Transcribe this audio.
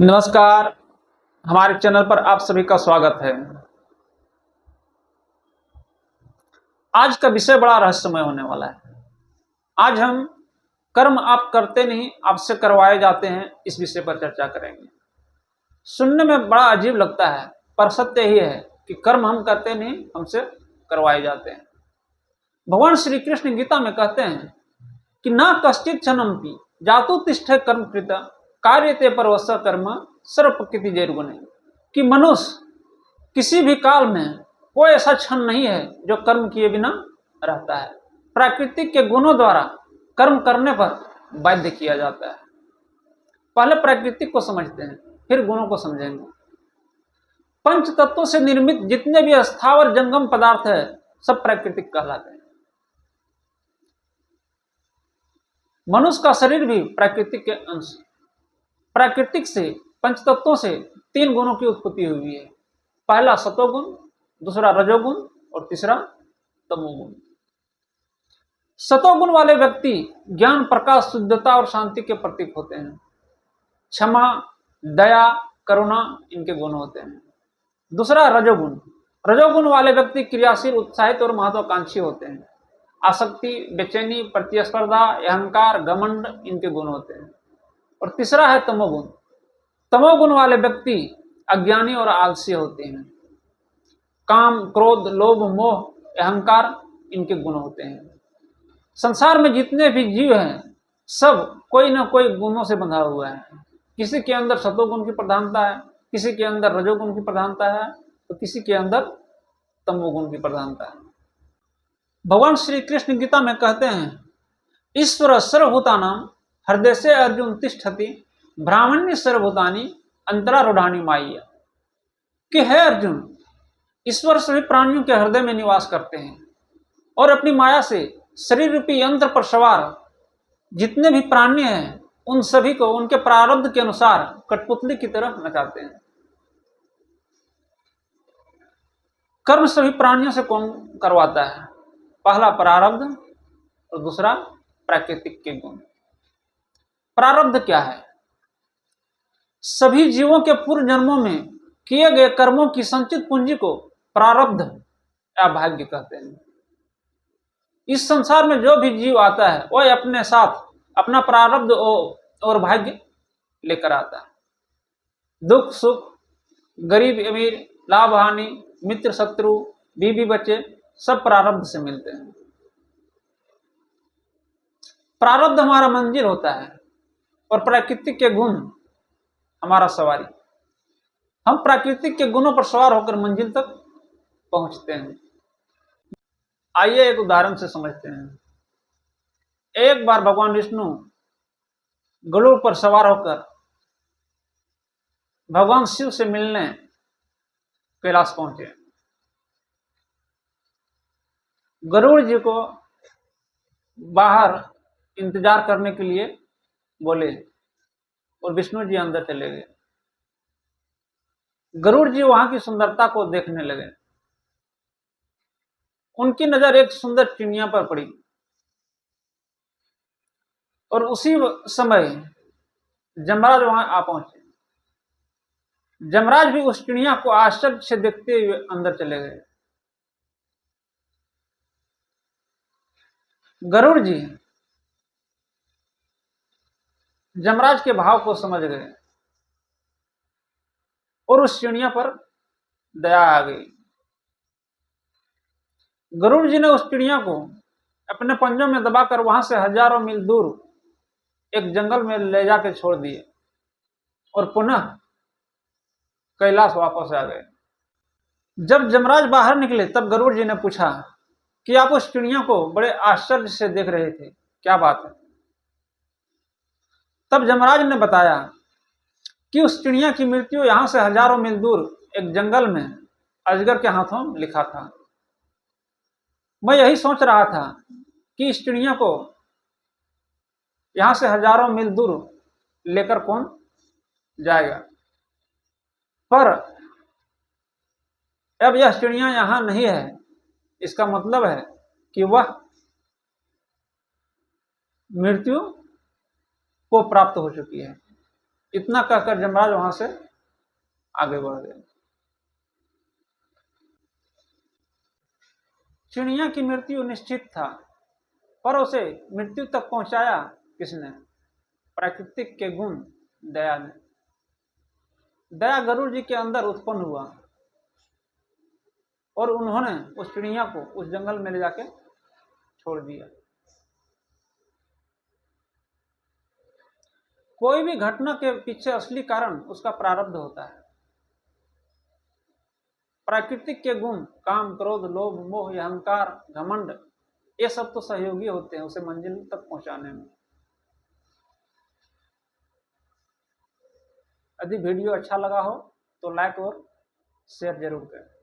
नमस्कार। हमारे चैनल पर आप सभी का स्वागत है। आज का विषय बड़ा रहस्यमय होने वाला है। आज हम कर्म आप करते नहीं, आपसे करवाए जाते हैं, इस विषय पर चर्चा करेंगे। सुनने में बड़ा अजीब लगता है, पर सत्य ही है कि कर्म हम करते नहीं, हमसे करवाए जाते हैं। भगवान श्री कृष्ण गीता में कहते हैं कि ना कश्चित क्षणमपि जातु तिष्ठे कर्म कृत कार्यते परवश कर्म सर्व प्रकृति जैर्गुणे, कि मनुष्य किसी भी काल में कोई ऐसा क्षण नहीं है जो कर्म किए बिना रहता है। प्राकृतिक के गुणों द्वारा कर्म करने पर बाध्य किया जाता है। पहले प्राकृतिक को समझते हैं, फिर गुणों को समझेंगे। पंच तत्वों से निर्मित जितने भी स्थावर जंगम पदार्थ है, सब प्राकृतिक कहलाते हैं। मनुष्य का शरीर भी प्राकृतिक के अंश। प्राकृतिक से, पंच तत्वों से तीन गुणों की उत्पत्ति हुई है। पहला सतोगुण, दूसरा रजोगुण और तीसरा तमोगुण। सतोगुण वाले व्यक्ति ज्ञान, प्रकाश, शुद्धता और शांति के प्रतीक होते हैं। क्षमा, दया, करुणा इनके गुण होते हैं। दूसरा रजोगुण। रजोगुण वाले व्यक्ति क्रियाशील, उत्साहित और महत्वाकांक्षी होते हैं। आसक्ति, बेचैनी, प्रतिस्पर्धा, अहंकार, घमंड इनके गुण होते हैं। और तीसरा है तमोगुण। तमोगुण वाले व्यक्ति अज्ञानी और आलसी होते हैं। काम, क्रोध, लोभ, मोह, अहंकार इनके गुण होते हैं। संसार में जितने भी जीव हैं, सब कोई ना कोई गुणों से बंधा हुआ है। किसी के अंदर सतोगुण की प्रधानता है, किसी के अंदर रजोगुण की प्रधानता है, तो किसी के अंदर तमोगुण की प्रधानता है। भगवान श्री कृष्ण गीता में कहते हैं, ईश्वर सर्वभूतानां हृदय से अर्जुन तिष्ठति ब्राह्मण्य सर्वभूतानि अंतरारूढ़ानि माया, कि है अर्जुन, ईश्वर सभी प्राणियों के हृदय में निवास करते हैं और अपनी माया से शरीर रूपी यंत्र पर सवार जितने भी प्राणी हैं, उन सभी को उनके प्रारब्ध के अनुसार कठपुतली की तरह नचाते हैं। कर्म सभी प्राणियों से कौन करवाता है? पहला प्रारब्ध और दूसरा प्राकृतिक के गुण। प्रारब्ध क्या है? सभी जीवों के पूर्व जन्मों में किए गए कर्मों की संचित पूंजी को प्रारब्ध या भाग्य कहते हैं। इस संसार में जो भी जीव आता है, वह अपने साथ अपना प्रारब्ध और भाग्य लेकर आता है। दुख सुख, गरीब अमीर, लाभ हानि, मित्र शत्रु, बीवी बच्चे, सब प्रारब्ध से मिलते हैं। प्रारब्ध हमारा मंजिल होता है और प्राकृतिक के गुण हमारा सवारी। हम प्राकृतिक के गुणों पर सवार होकर मंजिल तक पहुंचते हैं। आइए एक उदाहरण से समझते हैं। एक बार भगवान विष्णु गरुड़ पर सवार होकर भगवान शिव से मिलने कैलाश पहुंचे। गरुड़ जी को बाहर इंतजार करने के लिए बोले और विष्णु जी अंदर चले गए। गरुड़ जी वहां की सुंदरता को देखने लगे। उनकी नजर एक सुंदर चिड़िया पर पड़ी और उसी समय जमराज वहां आ पहुंचे। जमराज भी उस चिड़िया को आश्चर्य से देखते हुए अंदर चले गए। गरुड़ जी जमराज के भाव को समझ गए और उस चिड़िया पर दया आ गई। गरुड़ जी ने उस चिड़िया को अपने पंजों में दबाकर वहां से हजारों मील दूर एक जंगल में ले जाकर छोड़ दिए और पुनः कैलाश वापस आ गए। जब जमराज बाहर निकले, तब गरुड़ जी ने पूछा कि आप उस चिड़िया को बड़े आश्चर्य से देख रहे थे, क्या बात है? तब जमराज ने बताया कि उस चिड़िया की मृत्यु यहां से हजारों मील दूर एक जंगल में अजगर के हाथों लिखा था। मैं यही सोच रहा था कि इस चिड़िया को यहां से हजारों मील दूर लेकर कौन जाएगा, पर अब यह चिड़िया यहां नहीं है। इसका मतलब है कि वह मृत्यु को प्राप्त हो चुकी है। इतना कहकर यमराज वहां से आगे बढ़ गए। चिड़िया की मृत्यु निश्चित था, पर उसे मृत्यु तक पहुंचाया किसने? प्राकृतिक के गुण दया ने। दया गरुड़ जी के अंदर उत्पन्न हुआ और उन्होंने उस चिड़िया को उस जंगल में ले जाके छोड़ दिया। कोई भी घटना के पीछे असली कारण उसका प्रारब्ध होता है। प्राकृतिक के गुण काम, क्रोध, लोभ, मोह, अहंकार, घमंड, ये सब तो सहयोगी होते हैं उसे मंजिल तक पहुंचाने में। यदि वीडियो अच्छा लगा हो तो लाइक और शेयर जरूर करें।